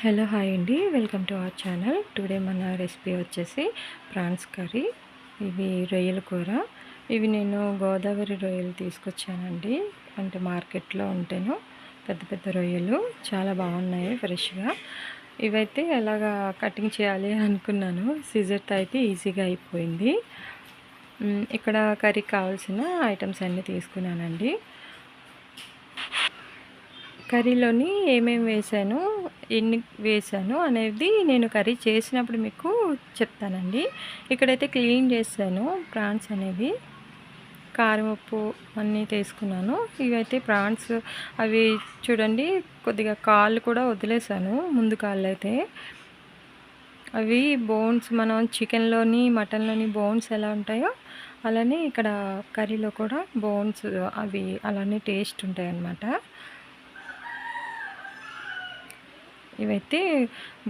Hello hi అండి, welcome to our channel. Today మన recipe వచ్చేసి ప్రాన్స్ కర్రీ. ఇవి రొయ్యల కూర. ఇవి నేను గోదావరి రొయ్యలు తీసుకొచ్చానండి. అంటే మార్కెట్లో ఉంటేను పెద్ద పెద్ద రొయ్యలు చాలా బాగున్నాయి ఫ్రెష్గా. ఇవైతే ఎలాగా కటింగ్ చేయాలి అనుకున్నాను, సిజర్తో అయితే ఈజీగా అయిపోయింది. ఇక్కడ కర్రీకి కావాల్సిన ఐటమ్స్ అన్నీ తీసుకున్నానండి. కర్రీలోని ఏమేమి వేసాను, ఎన్ని వేసాను అనేది నేను కర్రీ చేసినప్పుడు మీకు చెప్తానండి. ఇక్కడైతే క్లీన్ చేశాను ప్రాన్స్ అనేవి. కారం, ఉప్పు అన్నీ తీసుకున్నాను. ఇవైతే ప్రాన్స్ అవి చూడండి, కొద్దిగా కాళ్ళు కూడా వదిలేసాను. ముందు కాళ్ళు అయితే అవి బోన్స్, మనం చికెన్లోని మటన్లోని బోన్స్ ఎలా ఉంటాయో అలానే ఇక్కడ కర్రీలో కూడా బోన్స్ అవి అలానే టేస్ట్ ఉంటాయి అన్నమాట. ఇవైతే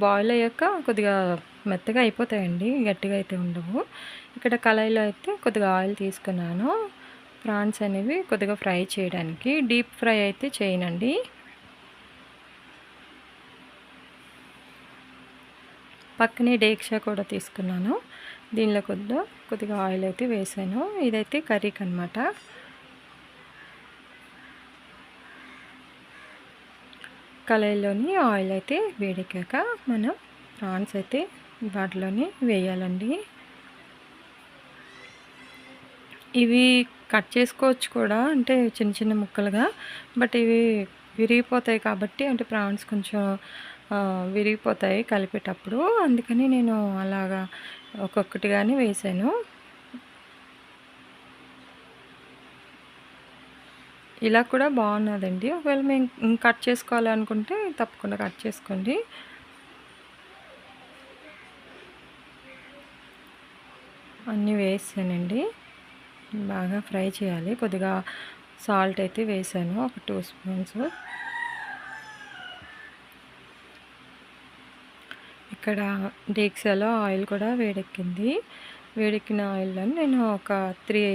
బాయిల్ అయ్యాక కొద్దిగా మెత్తగా అయిపోతాయండి, గట్టిగా అయితే ఉండవు. ఇక్కడ కళాయిలో అయితే కొద్దిగా ఆయిల్ తీసుకున్నాను. ప్రాన్స్ అనేవి కొద్దిగా ఫ్రై చేయడానికి. డీప్ ఫ్రై అయితే చేయనండి. పక్కనే డేక్షా కూడా తీసుకున్నాను. దీనిలో కొద్దిగా ఆయిల్ అయితే వేసాను. ఇదైతే కర్రీకి అనమాట. కళాయిలోని ఆయిల్ అయితే వేడెక్కాక మనం ప్రాన్స్ అయితే వాటిలోని వేయాలండి. ఇవి కట్ చేసుకోవచ్చు కూడా, అంటే చిన్న చిన్న ముక్కలుగా. బట్ ఇవి విరిగిపోతాయి కాబట్టి, అంటే ప్రాన్స్ కొంచెం విరిగిపోతాయి కలిపేటప్పుడు. అందుకని నేను అలాగా ఒక్కొక్కటిగానే వేసాను. ఇలా కూడా బాగున్నదండి. ఒకవేళ మేము కట్ చేసుకోవాలనుకుంటే తప్పకుండా కట్ చేసుకోండి. అన్నీ వేసానండి. బాగా ఫ్రై చేయాలి. కొద్దిగా సాల్ట్ అయితే వేసాను, ఒక 2 స్పూన్స్. ఇక్కడ డేక్సాలో ఆయిల్ కూడా వేడెక్కింది. వేడెక్కిన ఆయిల్లో నేను ఒక 3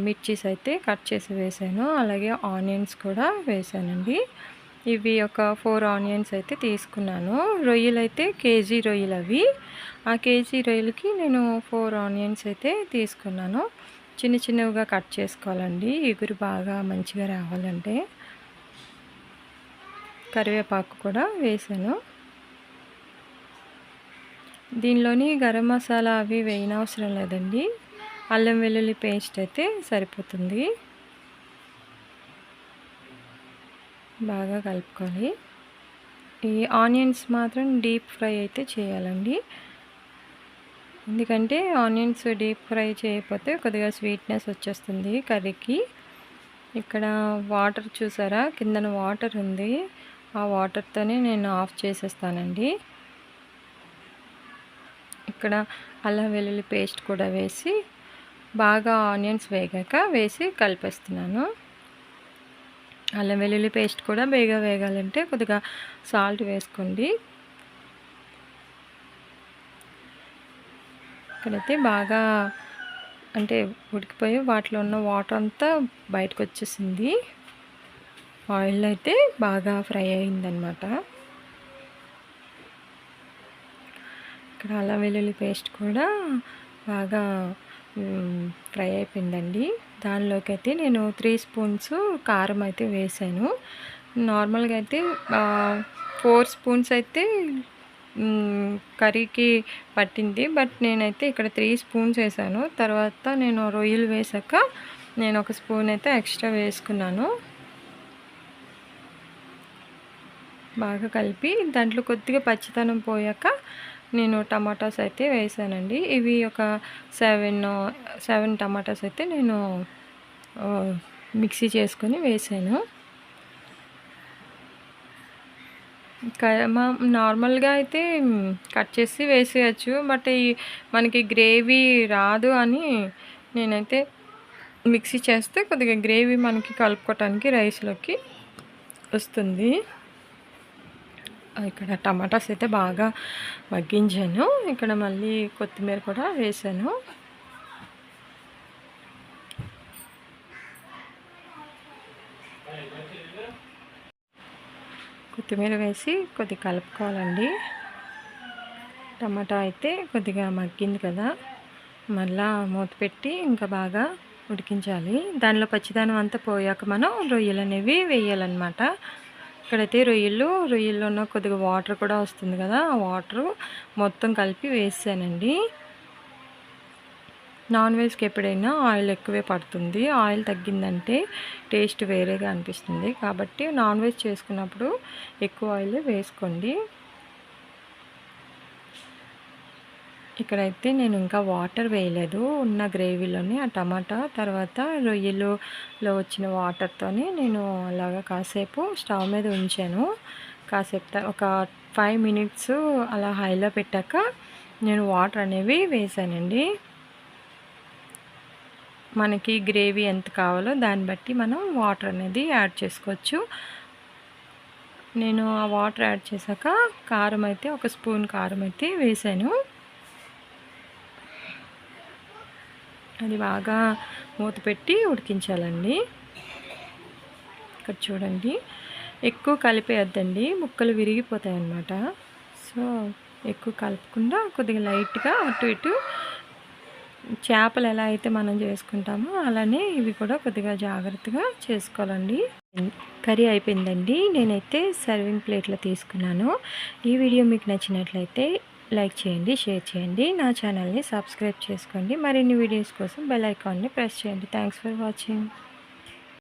మిర్చీస్ అయితే కట్ చేసి వేసాను. అలాగే ఆనియన్స్ కూడా వేసానండి. ఇవి ఒక 4 ఆనియన్స్ అయితే తీసుకున్నాను. రొయ్యలు అయితే కేజీ రొయ్యలు అవి. ఆ కేజీ రొయ్యలకి నేను 4 ఆనియన్స్ అయితే తీసుకున్నాను. చిన్న చిన్నవిగా కట్ చేసుకోవాలండి, ఎగురు బాగా మంచిగా రావాలంటే. కరివేపాకు కూడా వేసాను. దీనిలోని గరం మసాలా అవి వేయనవసరం లేదండి. అల్లం వెల్లుల్లి పేస్ట్ అయితే సరిపోతుంది. బాగా కలుపుకోవాలి. ఈ ఆనియన్స్ మాత్రం డీప్ ఫ్రై అయితే చేయాలండి. ఎందుకంటే ఆనియన్స్ డీప్ ఫ్రై చేయకపోతే కొద్దిగా స్వీట్నెస్ వచ్చేస్తుంది కర్రీకి. ఇక్కడ వాటర్ చూసారా, కిందన వాటర్ ఉంది. ఆ వాటర్తోనే నేను ఆఫ్ చేసేస్తానండి. ఇక్కడ అల్లం వెల్లుల్లి పేస్ట్ కూడా వేసి బాగా ఆనియన్స్ వేగాక వేసి కలిపేస్తున్నాను. అల్లం వెల్లుల్లి పేస్ట్ కూడా వేగాలంటే కొద్దిగా సాల్ట్ వేసుకోండి. ఇక్కడైతే బాగా అంటే ఉడికిపోయి వాటిలో ఉన్న వాటర్ అంతా బయటకు వచ్చేసింది. ఆయిల్ అయితే బాగా ఫ్రై అయిందనమాట. ఇక్కడ అల్లం వెల్లుల్లి పేస్ట్ కూడా బాగా ఫ్రై అయిపోయిందండి. దానిలోకి అయితే నేను 3 స్పూన్స్ కారం అయితే వేసాను. నార్మల్గా అయితే 4 స్పూన్స్ అయితే కర్రీకి పట్టింది. బట్ నేనైతే ఇక్కడ 3 స్పూన్స్ వేసాను. తర్వాత నేను రొయ్యలు వేసాక నేను 1 స్పూన్ అయితే ఎక్స్ట్రా వేసుకున్నాను. బాగా కలిపి దాంట్లో కొద్దిగా పచ్చితనం పోయాక నేను టమాటాస్ అయితే వేసానండి. ఇవి ఒక 7 టమాటాస్ అయితే నేను మిక్సీ చేసుకొని వేసాను. నార్మల్గా అయితే కట్ చేసి వేసేయచ్చు. బట్ మనకి గ్రేవీ రాదు అని నేనైతే మిక్సీ చేస్తే కొద్దిగా గ్రేవీ మనకి కలుపుకోవటానికి రైస్లోకి వస్తుంది. ఇక్కడ టమాటాస్ అయితే బాగా మగ్గించాను. ఇక్కడ మళ్ళీ కొత్తిమీర కూడా వేసాను. కొత్తిమీర వేసి కొద్దిగా కలుపుకోవాలండి. టమాటా అయితే కొద్దిగా మగ్గింది కదా, మళ్ళా మూత పెట్టి ఇంకా బాగా ఉడికించాలి. దానిలో పచ్చిదనం అంతా పోయాక మనం రొయ్యలు అనేవి వేయాలన్నమాట. ఇక్కడైతే రొయ్యల్లో ఉన్న కొద్దిగా వాటర్ కూడా వస్తుంది కదా, ఆ వాటరు మొత్తం కలిపి వేసానండి. నాన్ వెజ్కి ఎప్పుడైనా ఆయిల్ ఎక్కువే పడుతుంది. ఆయిల్ తగ్గిందంటే టేస్ట్ వేరేగా అనిపిస్తుంది. కాబట్టి నాన్ వెజ్ చేసుకున్నప్పుడు ఎక్కువ ఆయిల్ వేసుకోండి. ఇక్కడైతే నేను ఇంకా వాటర్ వేయలేదు. ఉన్న గ్రేవీలోని ఆ టమాటా తర్వాత రొయ్యలులో వచ్చిన వాటర్తోని నేను అలాగా కాసేపు స్టవ్ మీద ఉంచాను. కాసేపు ఒక 5 మినిట్స్ అలా హైలో పెట్టాక నేను వాటర్ అనేవి వేసానండి. మనకి గ్రేవీ ఎంత కావాలో దాన్ని బట్టి మనం వాటర్ అనేది యాడ్ చేసుకోవచ్చు. నేను ఆ వాటర్ యాడ్ చేశాక కారం అయితే ఒక స్పూన్ కారం అయితే వేసాను. అది బాగా మూత పెట్టి ఉడికించాలండి. ఇక్కడ చూడండి, ఎక్కువ కలిపేయద్దండి, ముక్కలు విరిగిపోతాయి అన్నమాట. సో ఎక్కువ కలపకుండా కొద్దిగా లైట్గా అటు ఇటు, చేపలు ఎలా అయితే మనం చేసుకుంటామో అలానే ఇవి కూడా కొద్దిగా జాగ్రత్తగా చేసుకోవాలండి. కర్రీ అయిపోయిందండి. నేనైతే సర్వింగ్ ప్లేట్లో తీసుకున్నాను. ఈ వీడియో మీకు నచ్చినట్లయితే లైక్ చేయండి, షేర్ చేయండి, నా ఛానల్ని సబ్స్క్రైబ్ చేసుకోండి. మరిన్ని వీడియోస్ కోసం బెల్ ఐకాన్ని ప్రెస్ చేయండి. Thanks for watching.